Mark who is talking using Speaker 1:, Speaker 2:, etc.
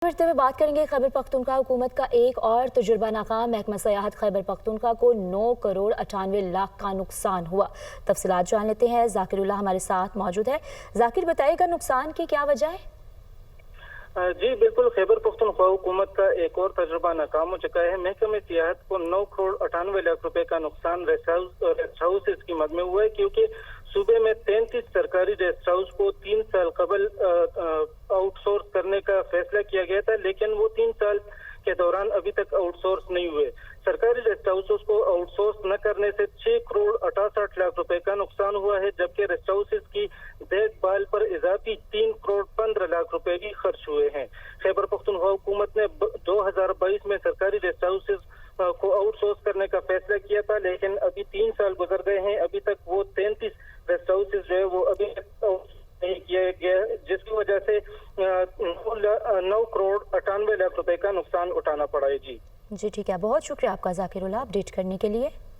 Speaker 1: बढ़ते हुए बात करेंगे खैबर पख्तूनख्वा हुकूमत का एक और तजुर्बा नाकाम। महकमा सयाहत खैबर पख्तूनख्वा को 9 करोड़ 98 लाख का नुकसान हुआ। तफसीलात जान लेते हैं, जाकिरुल्लाह हमारे साथ मौजूद है। जाकिर, बताइएगा नुकसान की क्या वजह है?
Speaker 2: जी बिल्कुल, खैबर पख्तूनख्वा हुकूमत का एक और तजुर्बा नाकाम हो चुका है। महकमे सियाहत को 9 करोड़ 98 लाख रुपए का नुकसान रेस्ट हाउस की मद में हुआ है, क्योंकि सूबे में 33 सरकारी रेस्ट हाउस को 3 साल कबल आउटसोर्स करने का फैसला किया गया था, लेकिन वो 3 साल के दौरान अभी तक आउटसोर्स नहीं हुए। सरकारी रेस्ट हाउसेस को आउटसोर्स न करने से 6 करोड़ 68 लाख रुपए का नुकसान हुआ है, जबकि रेस्ट हाउसेस की देखभाल पर इजाफी 3 करोड़ 15 लाख रुपए भी खर्च हुए हैं। खैबर पख्तूनख्वा हुकूमत ने 2022 में सरकारी रेस्ट हाउसेस को आउटसोर्स करने का फैसला किया था, लेकिन अभी 3 साल गुजर गए हैं, अभी तक वो 33 रेस्ट हाउसेस जो है वो अभी तक नहीं किया गया, जिसकी वजह से 9 करोड़ 98 लाख रुपए का नुकसान उठाना पड़ा है। जी
Speaker 1: ठीक है, बहुत शुक्रिया आपका जाकिरुल्लाह अपडेट करने के लिए।